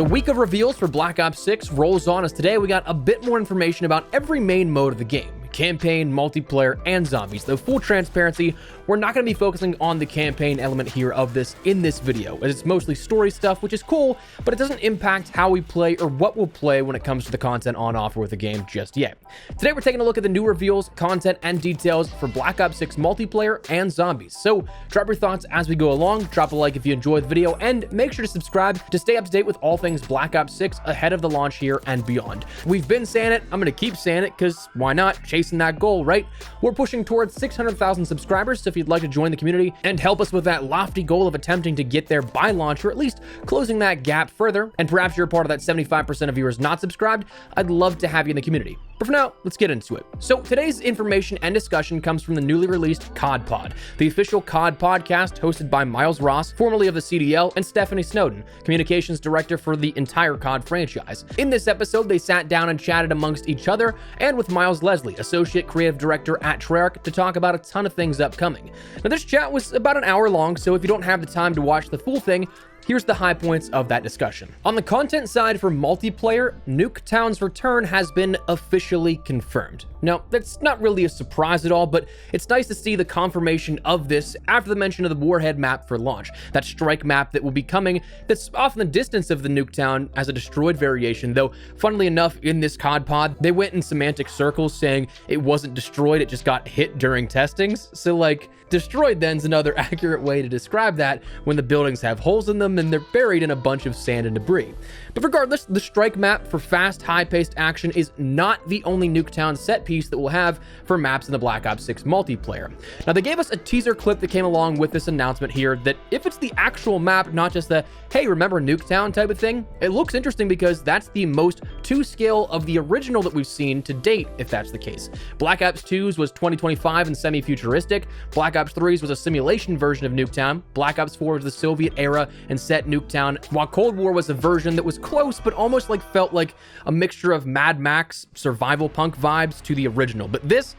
The week of reveals for Black Ops 6 rolls on as today we got a bit more information about every main mode of the game. Campaign, multiplayer, and zombies. Though full transparency, we're not going to be focusing on the campaign element here of this in this video, as it's mostly story stuff, which is cool, but it doesn't impact how we play or what we'll play when it comes to the content on offer with the game just yet. Today we're taking a look at the new reveals, content, and details for Black Ops 6 multiplayer and zombies. So drop your thoughts as we go along, drop a like if you enjoyed the video, and make sure to subscribe to stay up to date with all things Black Ops 6 ahead of the launch here and beyond. We've been saying it, I'm going to keep saying it, because why not? Chasing that goal, right? We're pushing towards 600,000 subscribers, so if you'd like to join the community and help us with that lofty goal of attempting to get there by launch, or at least closing that gap further, and perhaps you're a part of that 75% of viewers not subscribed, I'd love to have you in the community. But for now, let's get into it. So today's information and discussion comes from the newly released COD Pod, the official COD podcast hosted by Miles Ross, formerly of the CDL, and Stephanie Snowden, communications director for the entire COD franchise. In this episode, they sat down and chatted amongst each other and with Miles Leslie, associate creative director at Treyarch, to talk about a ton of things upcoming. Now, this chat was about an hour long, so if you don't have the time to watch the full thing, here's the high points of that discussion. On the content side for multiplayer, Nuketown's return has been officially confirmed. Now, that's not really a surprise at all, but it's nice to see the confirmation of this after the mention of the Warhead map for launch, that strike map that will be coming that's off in the distance of the Nuketown as a destroyed variation, though funnily enough in this COD pod, they went in semantic circles saying it wasn't destroyed, it just got hit during testings. So like, destroyed then's another accurate way to describe that when the buildings have holes in them and they're buried in a bunch of sand and debris. But regardless, the strike map for fast, high-paced action is not the only Nuketown set piece that we'll have for maps in the Black Ops 6 multiplayer. Now, they gave us a teaser clip that came along with this announcement here that if it's the actual map, not just the, hey, remember Nuketown type of thing, it looks interesting because that's the most to scale of the original that we've seen to date, if that's the case. Black Ops 2's was 2025 and semi-futuristic. Black Ops 3's was a simulation version of Nuketown. Black Ops 4 was the Soviet era and set Nuketown, while Cold War was a version that was close but almost like felt like a mixture of Mad Max survival punk vibes to the original. But this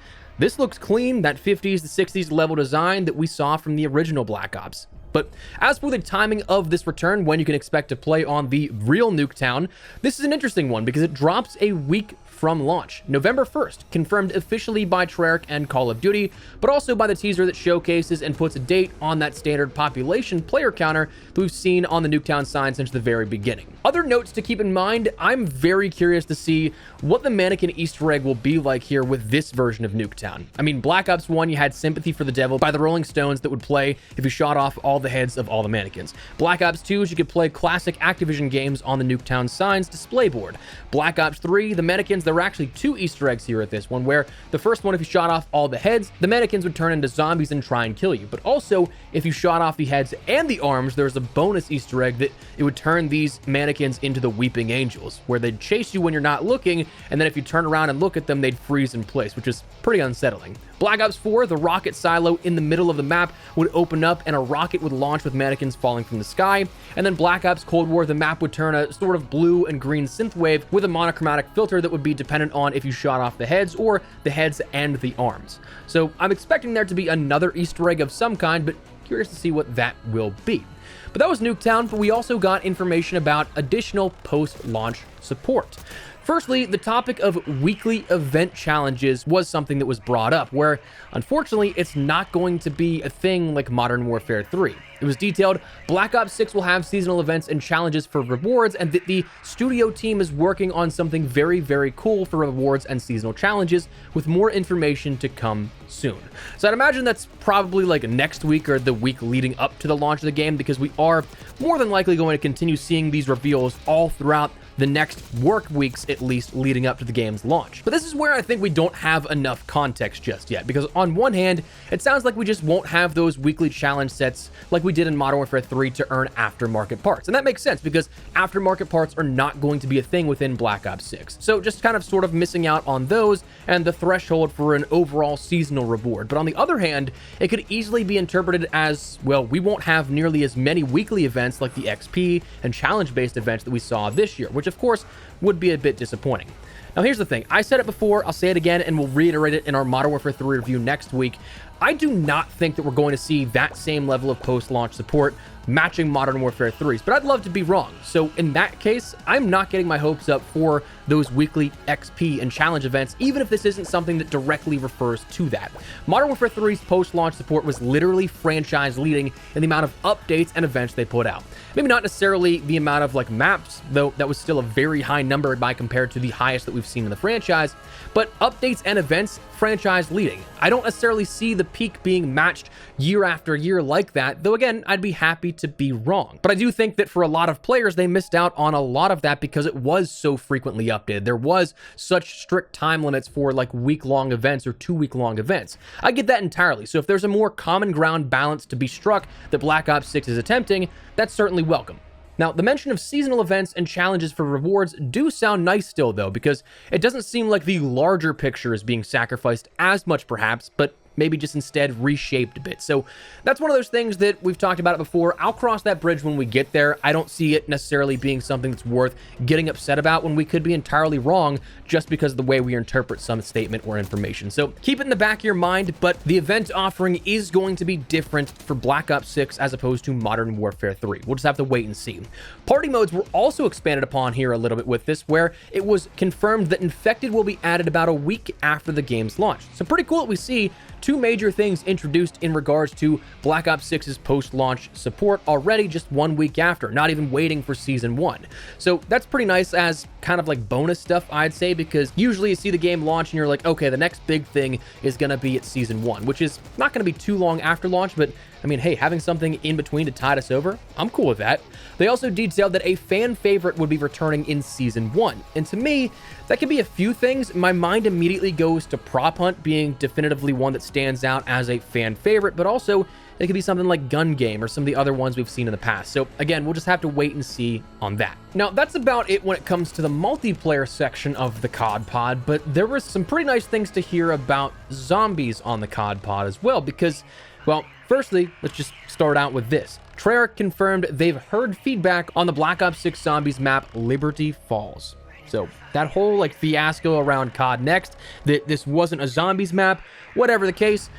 looks clean, that 50s to 60s level design that we saw from the original Black Ops. But as for the timing of this return, when you can expect to play on the real Nuketown, this is an interesting one because it drops a week from launch. November 1st, confirmed officially by Treyarch and Call of Duty, but also by the teaser that showcases and puts a date on that standard population player counter that we've seen on the Nuketown sign since the very beginning. Other notes to keep in mind, I'm very curious to see what the mannequin Easter egg will be like here with this version of Nuketown. I mean, Black Ops 1, you had Sympathy for the Devil by the Rolling Stones that would play if you shot off all the heads of all the mannequins. Black Ops 2, you could play classic Activision games on the Nuketown signs display board. Black Ops 3, the mannequins, there were actually two Easter eggs here at this one, where the first one, if you shot off all the heads, the mannequins would turn into zombies and try and kill you. But also, if you shot off the heads and the arms, there's a bonus Easter egg that it would turn these mannequins into the Weeping Angels, where they'd chase you when you're not looking, and then if you turn around and look at them, they'd freeze in place, which is pretty unsettling. Black Ops 4, the rocket silo in the middle of the map would open up and a rocket would launch with mannequins falling from the sky. And then Black Ops Cold War, the map would turn a sort of blue and green synthwave with a monochromatic filter that would be dependent on if you shot off the heads or the heads and the arms. So I'm expecting there to be another Easter egg of some kind, but curious to see what that will be. But that was Nuketown, but we also got information about additional post-launch support. Firstly, the topic of weekly event challenges was something that was brought up, where unfortunately it's not going to be a thing like Modern Warfare 3. It was detailed Black Ops 6 will have seasonal events and challenges for rewards, and that the studio team is working on something very, very cool for rewards and seasonal challenges, with more information to come soon. So I'd imagine that's probably like next week or the week leading up to the launch of the game, because we are more than likely going to continue seeing these reveals all throughout the next work weeks, at least, leading up to the game's launch. But this is where I think we don't have enough context just yet, because on one hand, it sounds like we just won't have those weekly challenge sets like we did in Modern Warfare 3 to earn aftermarket parts. And that makes sense, because aftermarket parts are not going to be a thing within Black Ops 6. So just kind of sort of missing out on those and the threshold for an overall seasonal reward. But on the other hand, it could easily be interpreted as, well, we won't have nearly as many weekly events like the XP and challenge-based events that we saw this year, which of course would be a bit disappointing. Now here's the thing, I said it before, I'll say it again, and we'll reiterate it in our Modern Warfare 3 review next week. I do not think that we're going to see that same level of post-launch support matching Modern Warfare 3's, but I'd love to be wrong. So in that case, I'm not getting my hopes up for those weekly XP and challenge events, even if this isn't something that directly refers to that. Modern Warfare 3's post-launch support was literally franchise leading in the amount of updates and events they put out. Maybe not necessarily the amount of maps, though that was still a very high number by compared to the highest that we've seen in the franchise, but updates and events franchise leading. I don't necessarily see the peak being matched year after year like that, though again, I'd be happy to be wrong. But I do think that for a lot of players, they missed out on a lot of that because it was so frequently updated. There was such strict time limits for week-long events or 2-week-long events. I get that entirely. So if there's a more common ground balance to be struck that Black Ops 6 is attempting, that's certainly welcome. Now, the mention of seasonal events and challenges for rewards do sound nice still, though, because it doesn't seem like the larger picture is being sacrificed as much, perhaps, but maybe just instead reshaped a bit. So that's one of those things that we've talked about it before. I'll cross that bridge when we get there. I don't see it necessarily being something that's worth getting upset about when we could be entirely wrong just because of the way we interpret some statement or information. So keep it in the back of your mind, but the event offering is going to be different for Black Ops 6 as opposed to Modern Warfare 3. We'll just have to wait and see. Party modes were also expanded upon here a little bit with this, where it was confirmed that Infected will be added about a week after the game's launch. So pretty cool that we see two major things introduced in regards to Black Ops 6's post-launch support already just 1 week after, not even waiting for Season 1. So that's pretty nice as kind of bonus stuff, I'd say, because usually you see the game launch and you're like, okay, the next big thing is going to be at Season 1, which is not going to be too long after launch, but I mean, hey, having something in between to tide us over, I'm cool with that. They also detailed that a fan favorite would be returning in Season 1. And to me, that could be a few things. My mind immediately goes to Prop Hunt being definitively one that stands out as a fan favorite, but also it could be something like Gun Game or some of the other ones we've seen in the past. So again, we'll just have to wait and see on that. Now, that's about it when it comes to the multiplayer section of the COD Pod, but there were some pretty nice things to hear about zombies on the COD Pod as well, because, well, firstly, let's just start out with this. Treyarch confirmed they've heard feedback on the Black Ops 6 Zombies map, Liberty Falls. So that whole fiasco around COD Next, that this wasn't a zombies map, whatever the case,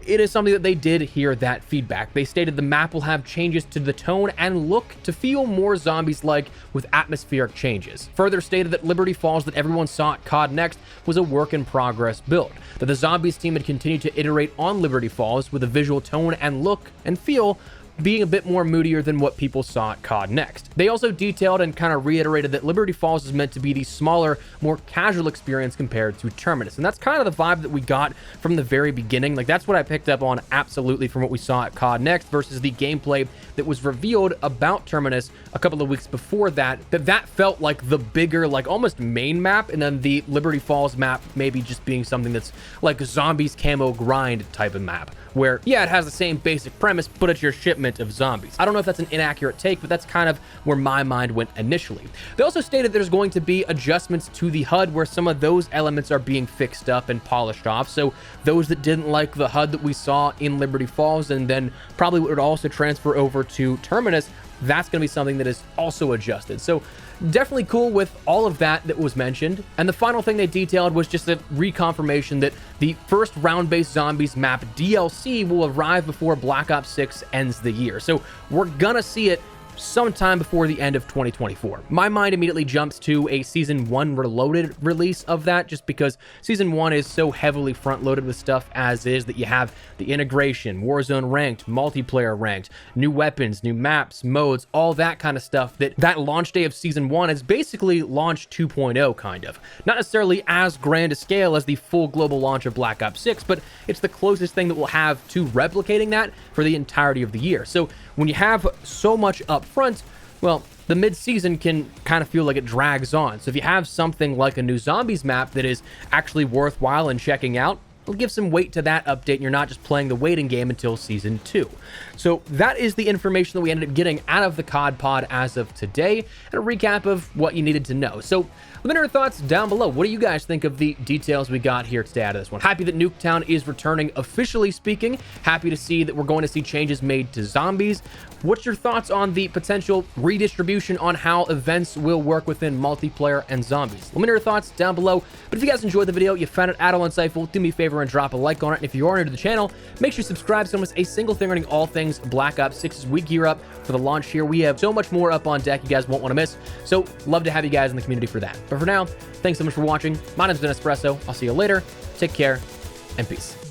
it is something that they did hear that feedback. They stated the map will have changes to the tone and look to feel more zombies-like with atmospheric changes. Further stated that Liberty Falls that everyone saw at COD Next was a work-in-progress build, that the zombies team had continued to iterate on Liberty Falls with a visual tone and look and feel being a bit more moodier than what people saw at COD Next. They also detailed and kind of reiterated that Liberty Falls is meant to be the smaller, more casual experience compared to Terminus. And that's kind of the vibe that we got from the very beginning. That's what I picked up on absolutely from what we saw at COD Next versus the gameplay that was revealed about Terminus a couple of weeks before that. That felt like the bigger, almost main map, and then the Liberty Falls map maybe just being something that's like a zombies camo grind type of map, where, yeah, it has the same basic premise, but it's your shipment of zombies. I don't know if that's an inaccurate take, but that's kind of where my mind went initially. They also stated there's going to be adjustments to the HUD where some of those elements are being fixed up and polished off. So those that didn't like the HUD that we saw in Liberty Falls and then probably would also transfer over to Terminus, that's going to be something that is also adjusted. So definitely cool with all of that was mentioned. And the final thing they detailed was just a reconfirmation that the first round-based zombies map DLC will arrive before Black Ops 6 ends the year. So we're gonna see it sometime before the end of 2024. My mind immediately jumps to a Season 1 Reloaded release of that, just because Season 1 is so heavily front-loaded with stuff as is that you have the integration, Warzone ranked, multiplayer ranked, new weapons, new maps, modes, all that kind of stuff, that launch day of Season 1 is basically launch 2.0 kind of. Not necessarily as grand a scale as the full global launch of Black Ops 6, but it's the closest thing that we'll have to replicating that for the entirety of the year. So when you have so much up front, well, the mid-season can kind of feel like it drags on. So if you have something like a new zombies map that is actually worthwhile and checking out, it'll give some weight to that update, and you're not just playing the waiting game until Season 2. So that is the information that we ended up getting out of the COD Pod as of today, and a recap of what you needed to know. So let's Let me know your thoughts down below. What do you guys think of the details we got here today out of this one? Happy that Nuketown is returning, officially speaking. Happy to see that we're going to see changes made to zombies. What's your thoughts on the potential redistribution on how events will work within multiplayer and zombies? Let me know your thoughts down below. But if you guys enjoyed the video, you found it at all insightful, do me a favor and drop a like on it. And if you are new to the channel, make sure you subscribe so you don't miss a single thing regarding all things Black Ops 6 as we gear up for the launch here. We have so much more up on deck you guys won't want to miss. So love to have you guys in the community for that. But for now, thanks so much for watching. My name's Espresso. I'll see you later. Take care and peace.